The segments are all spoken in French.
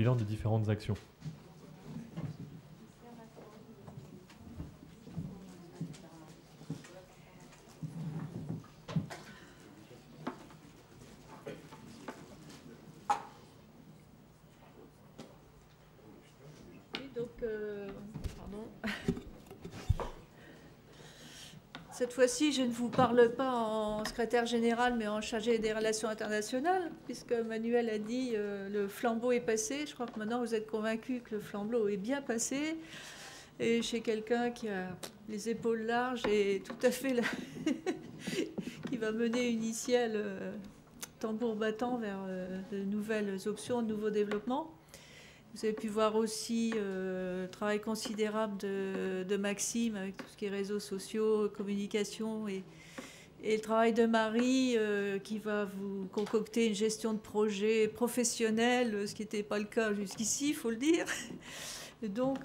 bilan des différentes actions. Pardon. Cette fois-ci, je ne vous parle pas en secrétaire général, mais en chargé des relations internationales, puisque Manuel a dit le flambeau est passé. Je crois que maintenant vous êtes convaincus que le flambeau est bien passé. Et chez quelqu'un qui a les épaules larges et tout à fait qui va mener Uniciel tambour battant vers de nouvelles options, de nouveaux développements. Vous avez pu voir aussi le travail considérable de Maxime avec tout ce qui est réseaux sociaux, communication et le travail de Marie qui va vous concocter une gestion de projet professionnel, ce qui n'était pas le cas jusqu'ici, il faut le dire. Et donc,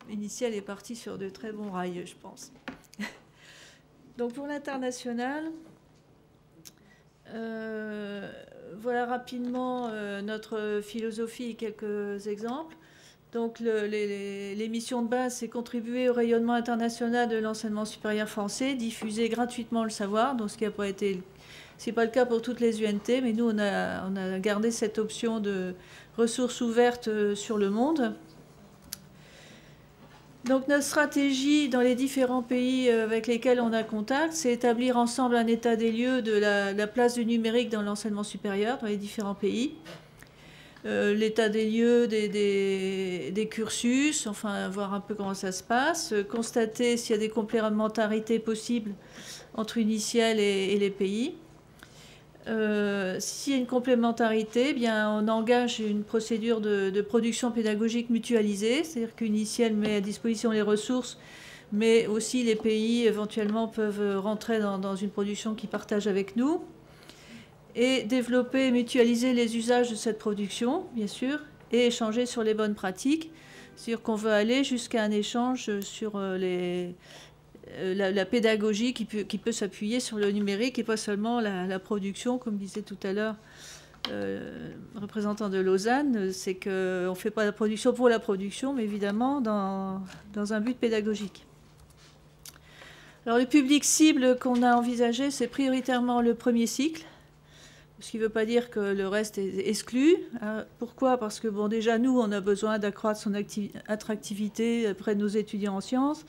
Uniciel est parti sur de très bons rails, je pense. Donc, pour l'international, voilà rapidement notre philosophie et quelques exemples. Donc les missions de base, c'est contribuer au rayonnement international de l'enseignement supérieur français, diffuser gratuitement le savoir, donc ce qui n'a pas été, c'est pas le cas pour toutes les UNT, mais nous on a gardé cette option de ressources ouvertes sur le monde. Donc notre stratégie dans les différents pays avec lesquels on a contact, c'est établir ensemble un état des lieux de la place du numérique dans l'enseignement supérieur dans les différents pays. L'état des lieux des cursus, enfin voir un peu comment ça se passe, constater s'il y a des complémentarités possibles entre Uniciel et les pays. S'il y a une complémentarité, eh bien, on engage une procédure de production pédagogique mutualisée, c'est-à-dire qu'Uniciel met à disposition les ressources, mais aussi les pays éventuellement peuvent rentrer dans une production qu'ils partagent avec nous, et développer et mutualiser les usages de cette production, bien sûr, et échanger sur les bonnes pratiques, c'est-à-dire qu'on veut aller jusqu'à un échange sur la pédagogie qui peut s'appuyer sur le numérique et pas seulement la production, comme disait tout à l'heure le représentant de Lausanne, c'est qu'on ne fait pas la production pour la production, mais évidemment dans un but pédagogique. Alors le public cible qu'on a envisagé, c'est prioritairement le premier cycle, ce qui ne veut pas dire que le reste est exclu. Pourquoi ? Parce que bon, déjà nous, on a besoin d'accroître son attractivité auprès de nos étudiants en sciences,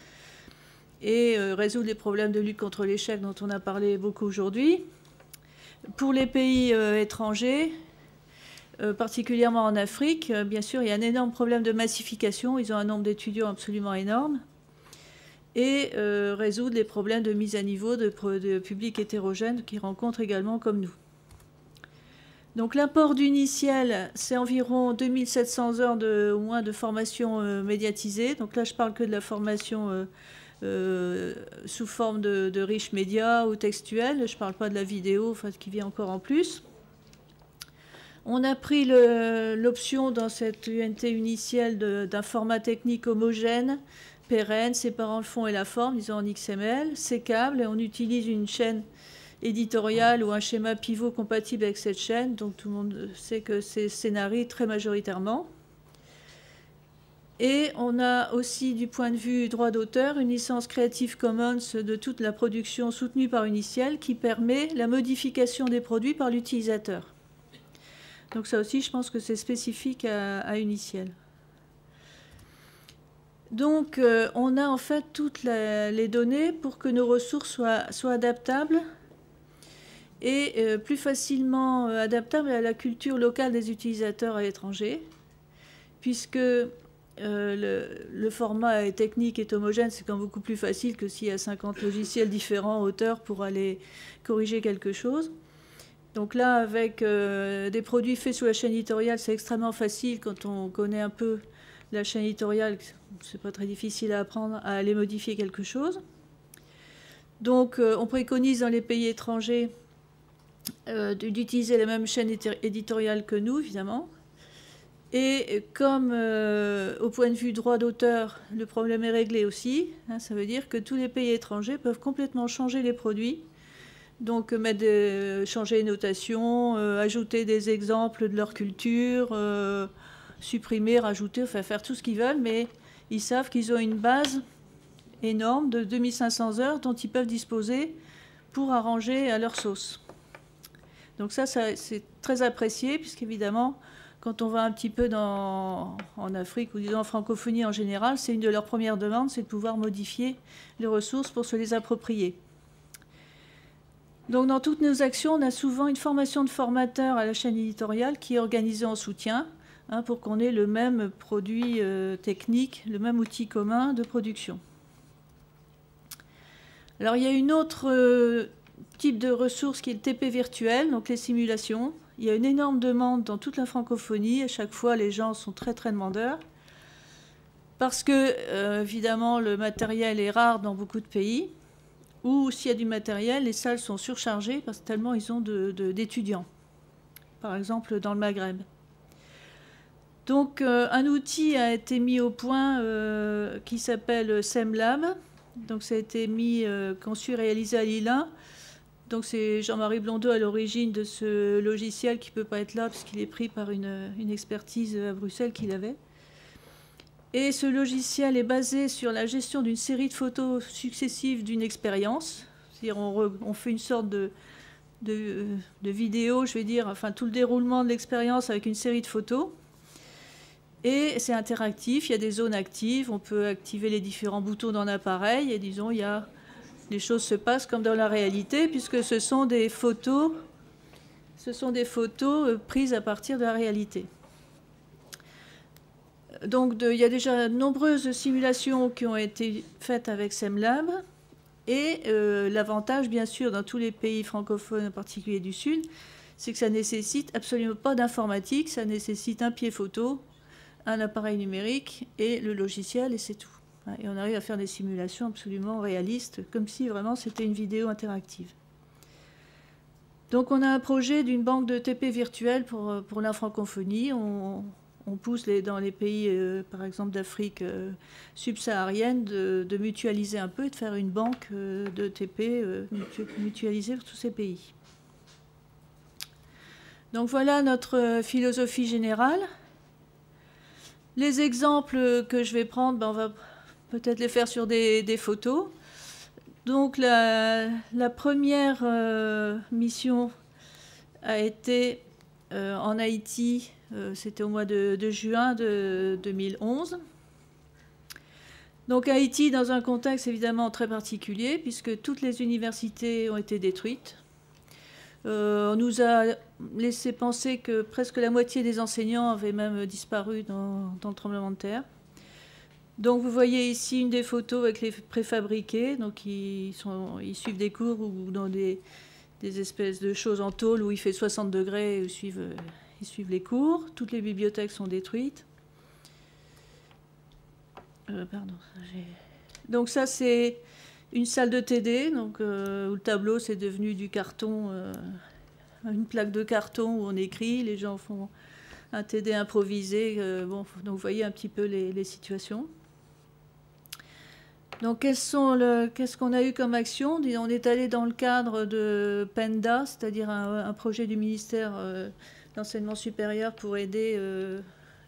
et résoudre les problèmes de lutte contre l'échec dont on a parlé beaucoup aujourd'hui. Pour les pays étrangers, particulièrement en Afrique, bien sûr, il y a un énorme problème de massification. Ils ont un nombre d'étudiants absolument énorme. Et résoudre les problèmes de mise à niveau de publics hétérogènes qu'ils rencontrent également comme nous. Donc l'apport d'Uniciel, c'est environ 2700 heures au moins de formation médiatisée. Donc là, je parle que de la formation sous forme de riches médias ou textuels. Je ne parle pas de la vidéo, enfin, qui vient encore en plus. On a pris l'option dans cette UNT Uniciel d'un format technique homogène, pérenne, séparant le fond et la forme, disons en XML, sécable, et on utilise une chaîne éditoriale ou un schéma pivot compatible avec cette chaîne, donc tout le monde sait que c'est Scénarii très majoritairement. Et on a aussi, du point de vue droit d'auteur, une licence Creative Commons de toute la production soutenue par Uniciel qui permet la modification des produits par l'utilisateur. Donc ça aussi, je pense que c'est spécifique à Uniciel. Donc on a en fait toutes les données pour que nos ressources soient adaptables et plus facilement adaptables à la culture locale des utilisateurs à l'étranger, puisque le format technique est homogène, c'est quand même beaucoup plus facile que s'il y a 50 logiciels différents, auteurs, pour aller corriger quelque chose. Donc là, avec des produits faits sous la chaîne éditoriale, c'est extrêmement facile quand on connaît un peu la chaîne éditoriale, c'est pas très difficile à apprendre à aller modifier quelque chose. Donc on préconise dans les pays étrangers d'utiliser la même chaîne éditoriale que nous, évidemment. Et comme au point de vue droit d'auteur, le problème est réglé aussi, hein, ça veut dire que tous les pays étrangers peuvent complètement changer les produits. Donc changer les notations, ajouter des exemples de leur culture, supprimer, rajouter, enfin faire tout ce qu'ils veulent, mais ils savent qu'ils ont une base énorme de 2500 heures dont ils peuvent disposer pour arranger à leur sauce. Donc ça c'est très apprécié, puisqu'évidemment, quand on va un petit peu en Afrique, ou disons en francophonie en général, c'est une de leurs premières demandes, c'est de pouvoir modifier les ressources pour se les approprier. Donc dans toutes nos actions, on a souvent une formation de formateurs à la chaîne éditoriale qui est organisée en soutien, pour qu'on ait le même produit technique, le même outil commun de production. Alors il y a une autre type de ressource qui est le TP virtuel, donc les simulations. Il y a une énorme demande dans toute la francophonie. À chaque fois, les gens sont très très demandeurs. Parce que, évidemment, le matériel est rare dans beaucoup de pays. Ou s'il y a du matériel, les salles sont surchargées parce que tellement ils ont d'étudiants. Par exemple, dans le Maghreb. Donc, un outil a été mis au point qui s'appelle SEMLab. Donc, ça a été conçu et réalisé à Lille 1. Donc, c'est Jean-Marie Blondeau à l'origine de ce logiciel qui ne peut pas être là puisqu'il est pris par une expertise à Bruxelles qu'il avait. Et ce logiciel est basé sur la gestion d'une série de photos successives d'une expérience. C'est-à-dire on fait une sorte de vidéo, je vais dire, enfin tout le déroulement de l'expérience avec une série de photos. Et c'est interactif, il y a des zones actives, on peut activer les différents boutons dans l'appareil et disons, les choses se passent comme dans la réalité puisque ce sont des photos prises à partir de la réalité. Donc il y a déjà de nombreuses simulations qui ont été faites avec SEMLab et l'avantage bien sûr dans tous les pays francophones, en particulier du Sud, c'est que ça nécessite absolument pas d'informatique, ça nécessite un pied photo, un appareil numérique et le logiciel et c'est tout. Et on arrive à faire des simulations absolument réalistes, comme si vraiment c'était une vidéo interactive. Donc on a un projet d'une banque de TP virtuelle pour la francophonie. On pousse dans les pays, par exemple d'Afrique subsaharienne, de mutualiser un peu et de faire une banque de TP mutualisée pour tous ces pays. Donc voilà notre philosophie générale. Les exemples que je vais prendre, on va peut-être les faire sur des photos. Donc la première mission a été en Haïti, c'était au mois de juin de 2011. Donc Haïti dans un contexte évidemment très particulier puisque toutes les universités ont été détruites. On nous a laissé penser que presque la moitié des enseignants avaient même disparu dans le tremblement de terre. Donc vous voyez ici une des photos avec les préfabriqués. Donc ils suivent des cours ou dans des espèces de choses en tôle où il fait 60 degrés et ils suivent les cours. Toutes les bibliothèques sont détruites. Donc ça c'est une salle de TD, donc, où le tableau c'est devenu du carton, une plaque de carton où on écrit, les gens font un TD improvisé. Donc vous voyez un petit peu les situations. Donc qu'est-ce qu'on a eu comme action? On est allé dans le cadre de PENDA, c'est-à-dire un projet du ministère de l'enseignement supérieur pour aider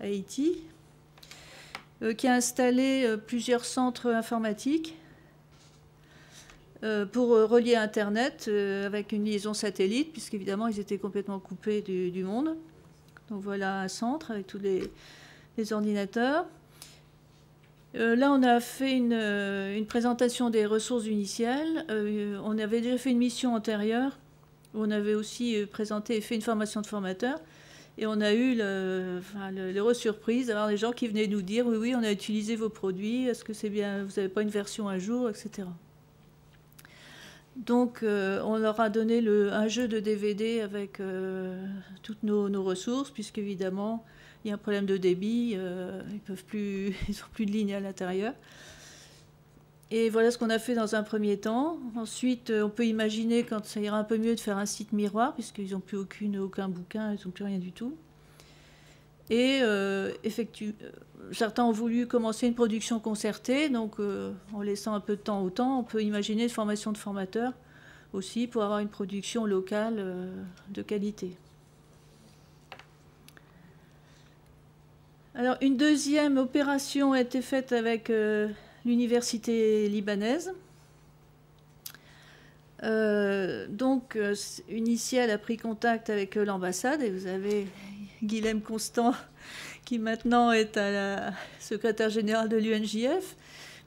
Haïti, qui a installé plusieurs centres informatiques pour relier Internet avec une liaison satellite, puisqu'évidemment ils étaient complètement coupés du monde. Donc voilà un centre avec tous les ordinateurs. Là, on a fait une présentation des ressources unicielles. On avait déjà fait une mission antérieure où on avait aussi présenté et fait une formation de formateurs. Et on a eu l'heureuse surprise d'avoir des gens qui venaient nous dire « Oui, on a utilisé vos produits, est-ce que c'est bien, vous n'avez pas une version à jour, etc. » Donc, on leur a donné un jeu de DVD avec toutes nos ressources, puisqu'évidemment, il y a un problème de débit, ils n'ont plus de ligne à l'intérieur. Et voilà ce qu'on a fait dans un premier temps. Ensuite, on peut imaginer, quand ça ira un peu mieux, de faire un site miroir, puisqu'ils n'ont plus aucun bouquin, ils n'ont plus rien du tout. Et certains ont voulu commencer une production concertée, donc en laissant un peu de temps au temps, on peut imaginer une formation de formateurs aussi pour avoir une production locale de qualité. Alors, une deuxième opération a été faite avec l'université libanaise. Donc, Uniciel a pris contact avec l'ambassade et vous avez Guilhem Constant qui maintenant est à la secrétaire générale de l'UNJF,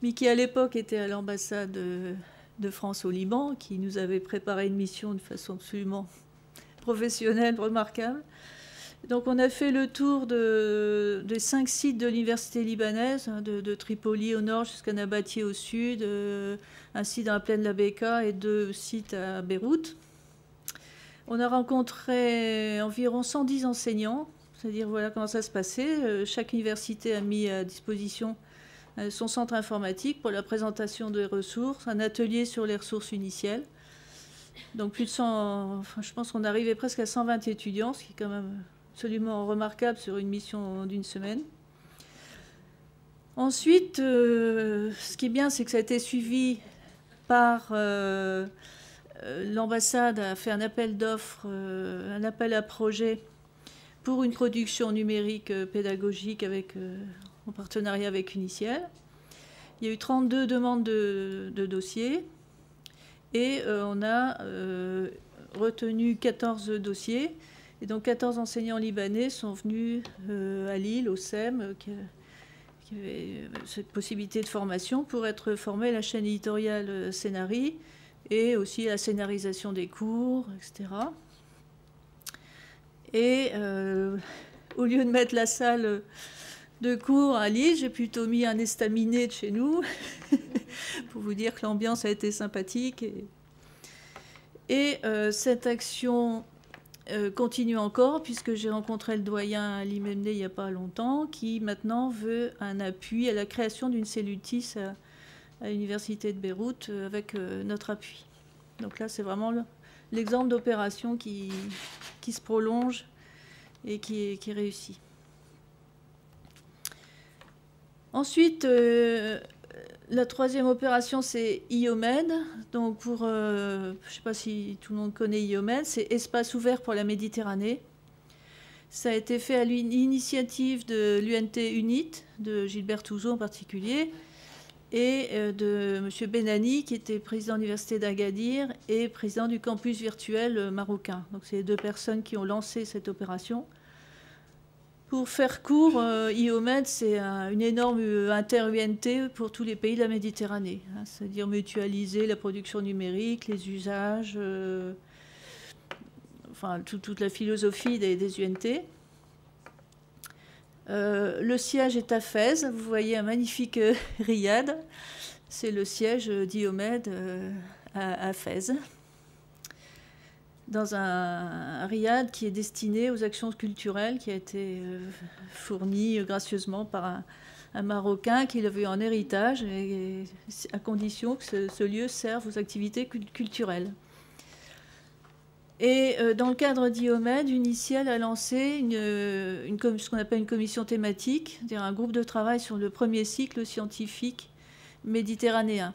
mais qui à l'époque était à l'ambassade de France au Liban, qui nous avait préparé une mission de façon absolument professionnelle, remarquable. Donc on a fait le tour des 5 sites de l'université libanaise, de Tripoli au nord jusqu'à Nabatieh au sud, un site dans la plaine de la Bekaa et 2 sites à Beyrouth. On a rencontré environ 110 enseignants, c'est-à-dire voilà comment ça se passait. Chaque université a mis à disposition son centre informatique pour la présentation des ressources, un atelier sur les ressources unicielles. Donc plus de 100, enfin, je pense qu'on arrivait presque à 120 étudiants, ce qui est quand même absolument remarquable sur une mission d'une semaine. Ensuite, ce qui est bien, c'est que ça a été suivi par l'ambassade a fait un appel d'offres, un appel à projet pour une production numérique pédagogique en partenariat avec Uniciel. Il y a eu 32 demandes de dossiers et on a retenu 14 dossiers. Et donc 14 enseignants libanais sont venus à Lille, au SEM, qui avait cette possibilité de formation pour être formés à la chaîne éditoriale Scénarii et aussi à la scénarisation des cours, etc. Et au lieu de mettre la salle de cours à Lille, j'ai plutôt mis un estaminet de chez nous pour vous dire que l'ambiance a été sympathique. Et cette action continue encore, puisque j'ai rencontré le doyen Ali Memneh il n'y a pas longtemps, qui maintenant veut un appui à la création d'une cellule TIS à l'université de Beyrouth avec notre appui. Donc là, c'est vraiment l'exemple d'opération qui se prolonge et qui réussit. Ensuite, la troisième opération, c'est IOMED. Donc, je ne sais pas si tout le monde connaît IOMED, c'est Espace ouvert pour la Méditerranée. Ça a été fait à l'initiative de l'UNT UNIT, de Gilbert Touzeau en particulier, et de M. Benani, qui était président de l'université d'Agadir et président du campus virtuel marocain. Donc, c'est les 2 personnes qui ont lancé cette opération. Pour faire court, IOMED, c'est une énorme inter-UNT pour tous les pays de la Méditerranée, hein, c'est-à-dire mutualiser la production numérique, les usages, enfin toute la philosophie des UNT. Le siège est à Fès, vous voyez un magnifique riad, c'est le siège d'IOMED à Fès, dans un riad qui est destiné aux actions culturelles, qui a été fourni gracieusement par un Marocain qui l'avait en héritage, et à condition que ce lieu serve aux activités culturelles. Et dans le cadre d'IOMED, Uniciel a lancé ce qu'on appelle une commission thématique, c'est-à-dire un groupe de travail sur le premier cycle scientifique méditerranéen.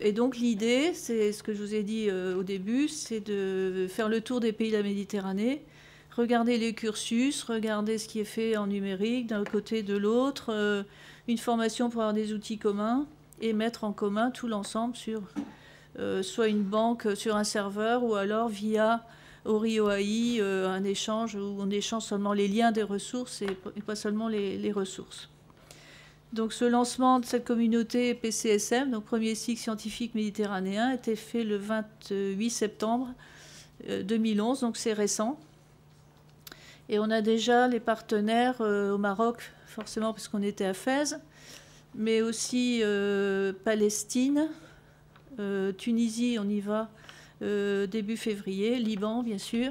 Et donc l'idée, c'est ce que je vous ai dit au début, c'est de faire le tour des pays de la Méditerranée, regarder les cursus, regarder ce qui est fait en numérique d'un côté de l'autre, une formation pour avoir des outils communs et mettre en commun tout l'ensemble sur soit une banque sur un serveur ou alors via ORI-OAI, un échange où on échange seulement les liens des ressources et pas seulement les ressources. Donc ce lancement de cette communauté PCSM, donc premier cycle scientifique méditerranéen, a été fait le 28 septembre 2011, donc c'est récent. Et on a déjà les partenaires au Maroc, forcément parce qu'on était à Fès, mais aussi Palestine, Tunisie, on y va début février, Liban bien sûr.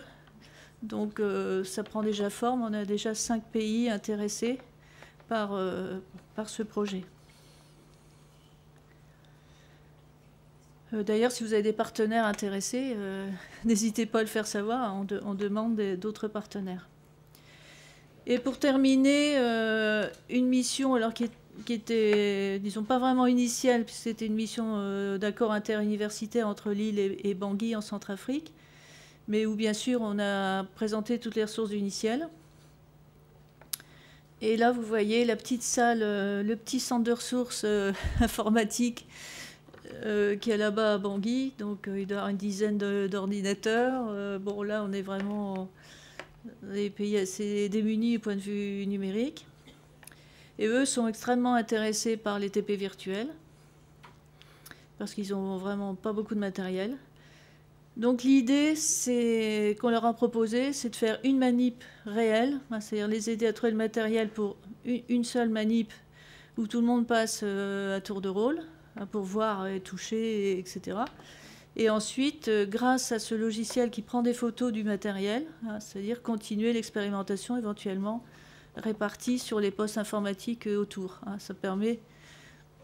Donc ça prend déjà forme, on a déjà 5 pays intéressés par ce projet. D'ailleurs, si vous avez des partenaires intéressés, n'hésitez pas à le faire savoir, on demande d'autres partenaires. Et pour terminer, une mission alors qui était, disons, pas vraiment initiale, puisque c'était une mission d'accord interuniversitaire entre Lille et Bangui en Centrafrique, mais où bien sûr on a présenté toutes les ressources d'Uniciel. Et là, vous voyez la petite salle, le petit centre de ressources informatiques qui est là-bas à Bangui. Donc, il doit y avoir une dizaine d'ordinateurs. Bon, là, on est vraiment dans des pays assez démunis du point de vue numérique. Et eux sont extrêmement intéressés par les TP virtuels parce qu'ils n'ont vraiment pas beaucoup de matériel. Donc l'idée, c'est qu'on leur a proposé, c'est de faire une manip réelle, c'est-à-dire les aider à trouver le matériel pour une seule manip où tout le monde passe à tour de rôle pour voir et toucher, etc. Et ensuite, grâce à ce logiciel qui prend des photos du matériel, c'est-à-dire continuer l'expérimentation éventuellement répartie sur les postes informatiques autour. Ça permet...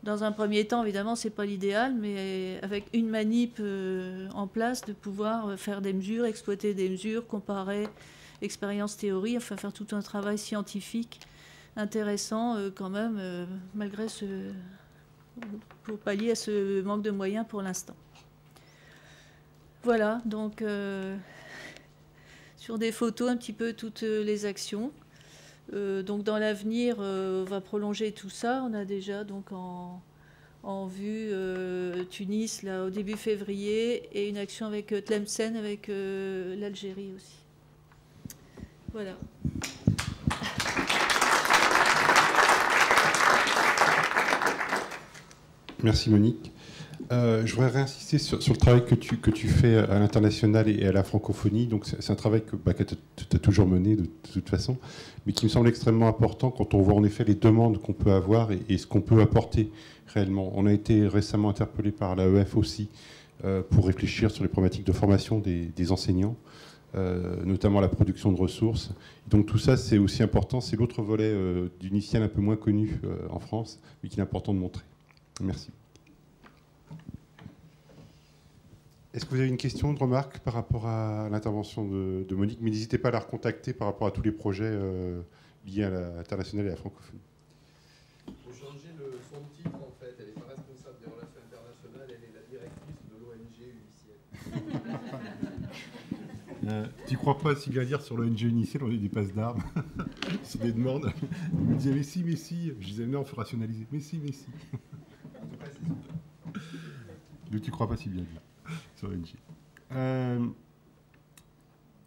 Dans un premier temps, évidemment, ce n'est pas l'idéal, mais avec une manip en place, de pouvoir faire des mesures, exploiter des mesures, comparer expérience théorie, enfin faire tout un travail scientifique intéressant quand même, malgré pour pallier à ce manque de moyens pour l'instant. Voilà, donc sur des photos un petit peu toutes les actions. Donc dans l'avenir, on va prolonger tout ça. On a déjà donc en vue Tunis là, au début février et une action avec Tlemcen, avec l'Algérie aussi. Voilà. Merci Monique. Je voudrais réinsister sur le travail que tu fais à l'international et à la francophonie. Donc c'est un travail que tu as toujours mené de toute façon, mais qui me semble extrêmement important quand on voit en effet les demandes qu'on peut avoir et ce qu'on peut apporter réellement. On a été récemment interpellé par l'AEF aussi pour réfléchir sur les problématiques de formation des enseignants, notamment la production de ressources. Donc tout ça, c'est aussi important. C'est l'autre volet d'Unicial un peu moins connu en France, mais qu'il est important de montrer. Merci. Est-ce que vous avez une question, une remarque par rapport à l'intervention de Monique? Mais n'hésitez pas à la recontacter par rapport à tous les projets liés à l'international et à la francophonie. Il faut changer son titre, en fait. Elle n'est pas responsable des relations internationales, elle est la directrice de l'ONG Uniciel. Tu crois pas, si bien dire, sur l'ONG Uniciel, on a des passes d'armes sur des demandes. Il me disait, mais si. Je disais, non, il faut rationaliser. Mais si. Mais tu crois pas si bien dire. Sur l'ONG.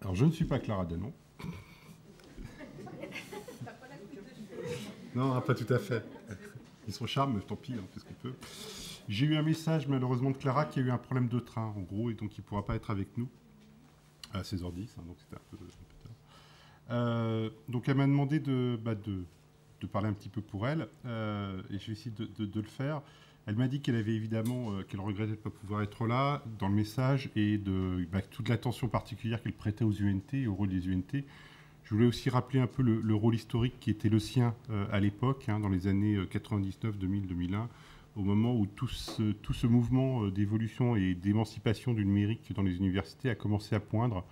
Alors, je ne suis pas Clara Danon. Non, pas tout à fait. Ils sont charmes, mais tant pis, on fait ce qu'on peut. J'ai eu un message, malheureusement, de Clara qui a eu un problème de train, en gros, et donc il ne pourra pas être avec nous à 16h10, donc c'était un peu tard. Donc, elle m'a demandé de parler un petit peu pour elle, et je vais essayer de le faire. Elle m'a dit qu'elle avait évidemment, qu'elle regrettait de ne pas pouvoir être là dans le message et de toute l'attention particulière qu'elle prêtait aux UNT et au rôle des UNT. Je voulais aussi rappeler un peu le rôle historique qui était le sien à l'époque, dans les années 99, 2000, 2001, au moment où tout ce mouvement d'évolution et d'émancipation du numérique dans les universités a commencé à poindre.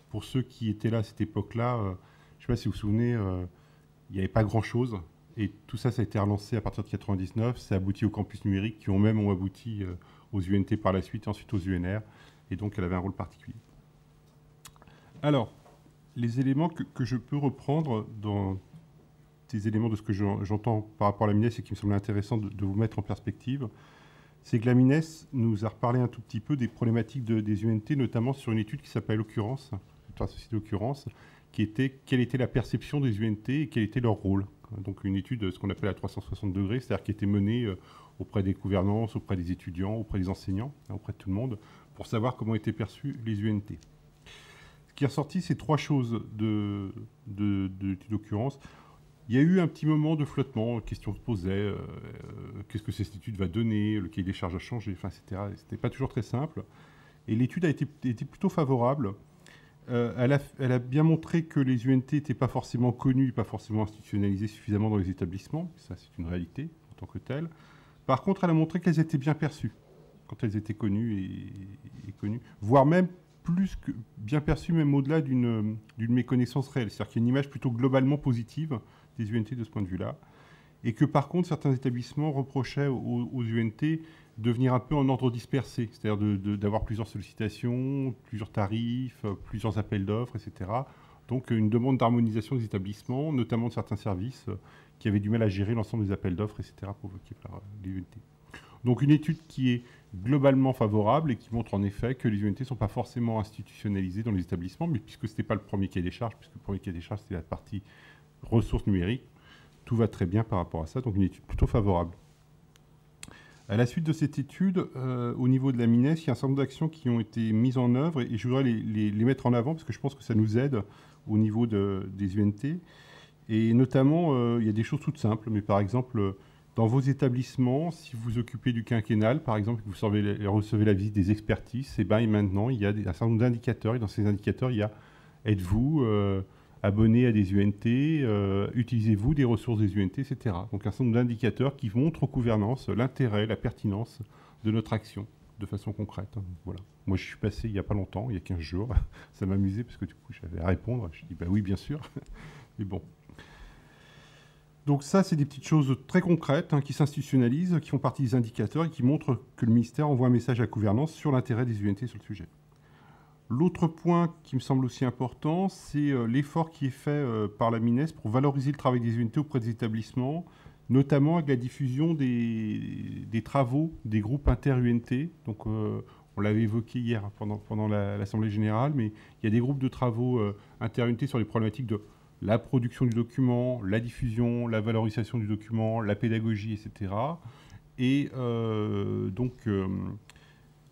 Pour ceux qui étaient là à cette époque-là, je ne sais pas si vous vous souvenez, il n'y avait pas grand-chose. Et tout ça, ça a été relancé à partir de 99. Ça a abouti au campus numérique qui ont abouti aux UNT par la suite et ensuite aux UNR. Et donc, elle avait un rôle particulier. Alors, les éléments que je peux reprendre dans des éléments de ce que j'entends par rapport à la MINES et qui me semble intéressant de vous mettre en perspective, c'est que la MINES nous a reparlé un tout petit peu des problématiques des UNT, notamment sur une étude qui s'appelle Occurrence, la société Occurrence, qui était quelle était la perception des UNT et quel était leur rôle. Donc une étude, ce qu'on appelle à 360 degrés, c'est-à-dire qui était menée auprès des gouvernances, auprès des étudiants, auprès des enseignants, auprès de tout le monde, pour savoir comment étaient perçues les UNT. Ce qui est ressorti, c'est trois choses de l'étude d'Occurrence. Il y a eu un petit moment de flottement, question se posait, qu'est-ce que cette étude va donner, le cahier des charges a changé, etc. Ce n'était pas toujours très simple. Et l'étude a été plutôt favorable. Elle a bien montré que les UNT n'étaient pas forcément connues, pas forcément institutionnalisées suffisamment dans les établissements. Ça, c'est une réalité en tant que telle. Par contre, elle a montré qu'elles étaient bien perçues quand elles étaient connues et connues, voire même plus que bien perçues, même au-delà d'une méconnaissance réelle. C'est-à-dire qu'il y a une image plutôt globalement positive des UNT de ce point de vue-là. Et que par contre, certains établissements reprochaient aux UNT de venir un peu en ordre dispersé, c'est-à-dire d'avoir plusieurs sollicitations, plusieurs tarifs, plusieurs appels d'offres, etc. Donc une demande d'harmonisation des établissements, notamment de certains services qui avaient du mal à gérer l'ensemble des appels d'offres, etc., provoqués par les UNT. Donc une étude qui est globalement favorable et qui montre en effet que les UNT ne sont pas forcément institutionnalisées dans les établissements, mais puisque ce n'était pas le premier cahier des charges, puisque le premier cahier des charges, c'était la partie ressources numériques, tout va très bien par rapport à ça, donc une étude plutôt favorable. À la suite de cette étude, au niveau de la MINES, il y a un certain nombre d'actions qui ont été mises en œuvre et je voudrais les mettre en avant parce que je pense que ça nous aide au niveau des UNT. Et notamment, il y a des choses toutes simples, mais par exemple, dans vos établissements, si vous vous occupez du quinquennal, par exemple, que vous recevez la visite des expertises, et maintenant, il y a un certain nombre d'indicateurs et dans ces indicateurs, il y a êtes-vous abonné à des UNT, utilisez-vous des ressources des UNT, etc. Donc un certain nombre d'indicateurs qui montrent aux gouvernances l'intérêt, la pertinence de notre action de façon concrète. Voilà. Moi, je suis passé il n'y a pas longtemps, il y a 15 jours. Ça m'amusait parce que du coup, j'avais à répondre. Je dis, oui, bien sûr. Mais bon. Donc ça, c'est des petites choses très concrètes qui s'institutionnalisent, qui font partie des indicateurs et qui montrent que le ministère envoie un message à la gouvernance sur l'intérêt des UNT sur le sujet. L'autre point qui me semble aussi important, c'est l'effort qui est fait par la MINES pour valoriser le travail des UNT auprès des établissements, notamment avec la diffusion des travaux des groupes inter-UNT. Donc, on l'avait évoqué hier pendant l'Assemblée générale, mais il y a des groupes de travaux inter-UNT sur les problématiques de la production du document, la diffusion, la valorisation du document, la pédagogie, etc. Et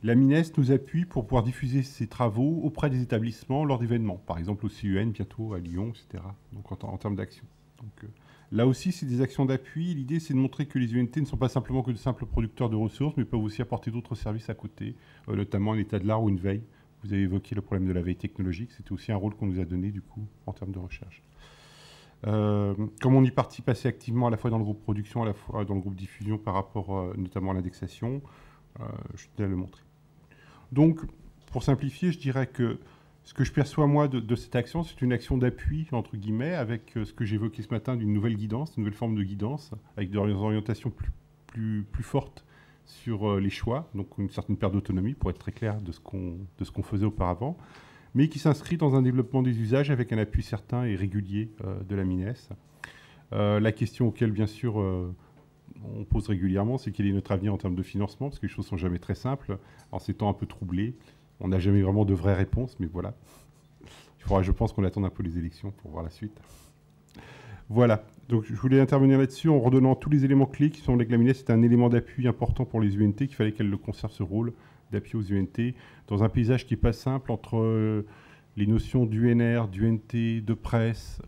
la MINES nous appuie pour pouvoir diffuser ces travaux auprès des établissements lors d'événements, par exemple au CUN, bientôt à Lyon, etc. Donc en termes d'action. Donc là aussi, c'est des actions d'appui. L'idée, c'est de montrer que les UNT ne sont pas simplement que de simples producteurs de ressources, mais peuvent aussi apporter d'autres services à côté, notamment un état de l'art ou une veille. Vous avez évoqué le problème de la veille technologique. C'était aussi un rôle qu'on nous a donné, du coup, en termes de recherche. Comme on y participe assez activement à la fois dans le groupe production, à la fois dans le groupe diffusion par rapport notamment à l'indexation, je tenais à le montrer. Donc, pour simplifier, je dirais que ce que je perçois, moi, de cette action, c'est une action d'appui, entre guillemets, avec ce que j'évoquais ce matin d'une nouvelle guidance, une nouvelle forme de guidance, avec des orientations plus fortes sur les choix, donc une certaine perte d'autonomie, pour être très clair de ce qu'on faisait auparavant, mais qui s'inscrit dans un développement des usages avec un appui certain et régulier de la MINES. La question auquel, bien sûr, on pose régulièrement, c'est quel est notre avenir en termes de financement, parce que les choses ne sont jamais très simples. En ces temps un peu troublés, on n'a jamais vraiment de vraies réponses, mais voilà. Il faudra, je pense, qu'on attende un peu les élections pour voir la suite. Voilà. Donc, je voulais intervenir là-dessus en redonnant tous les éléments clés qui sont que la MINES est un élément d'appui important pour les UNT, qu'il fallait qu'elle conserve ce rôle d'appui aux UNT, dans un paysage qui n'est pas simple entre les notions d'UNR, d'UNT, de presse,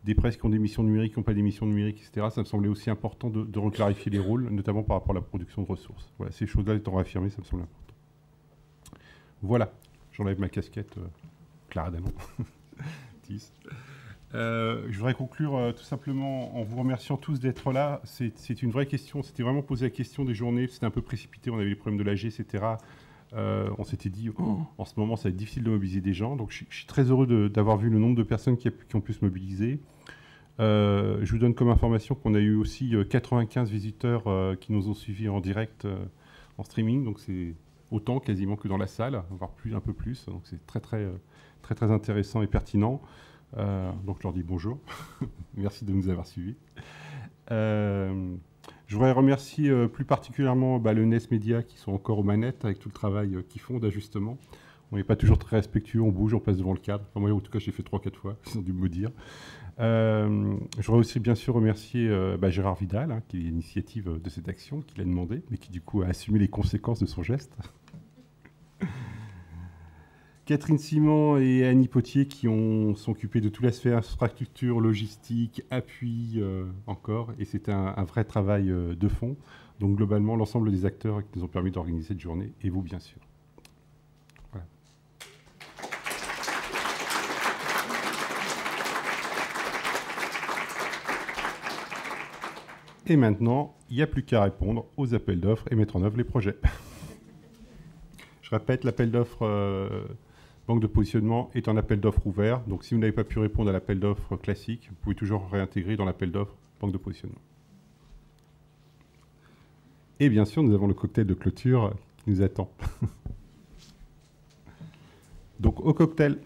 des presses qui ont des missions numériques, qui n'ont pas des missions numériques, etc. Ça me semblait aussi important de reclarifier les rôles, notamment par rapport à la production de ressources. Voilà, ces choses-là étant réaffirmées, ça me semble important. Voilà, j'enlève ma casquette, Clara Danon. Je voudrais conclure tout simplement en vous remerciant tous d'être là. C'est une vraie question. C'était vraiment posé la question des journées. C'était un peu précipité. On avait les problèmes de l'AG, etc. On s'était dit, en ce moment, ça va être difficile de mobiliser des gens. Donc, je suis très heureux d'avoir vu le nombre de personnes qui ont pu se mobiliser. Je vous donne comme information qu'on a eu aussi 95 visiteurs qui nous ont suivis en direct en streaming. Donc, c'est autant quasiment que dans la salle, voire un peu plus. Donc, c'est très intéressant et pertinent. Donc, je leur dis bonjour. Merci de nous avoir suivis. Je voudrais remercier plus particulièrement le NES Média qui sont encore aux manettes avec tout le travail qu'ils font d'ajustement. On n'est pas toujours très respectueux, on bouge, on passe devant le cadre. Enfin, moi, en tout cas, je l'ai fait 3-4 fois, ils ont dû me dire. Je voudrais aussi bien sûr remercier Gérard Vidal, qui est l'initiative de cette action, qui l'a demandé, mais qui du coup a assumé les conséquences de son geste. Catherine Simon et Annie Potier qui sont occupées de tout l'aspect infrastructure, logistique, appui encore. Et c'était un vrai travail de fond. Donc globalement, l'ensemble des acteurs qui nous ont permis d'organiser cette journée, et vous bien sûr. Voilà. Et maintenant, il n'y a plus qu'à répondre aux appels d'offres et mettre en œuvre les projets. Je répète, l'appel d'offres banque de positionnement est un appel d'offres ouvert. Donc, si vous n'avez pas pu répondre à l'appel d'offres classique, vous pouvez toujours réintégrer dans l'appel d'offres banque de positionnement. Et bien sûr, nous avons le cocktail de clôture qui nous attend. Donc, au cocktail.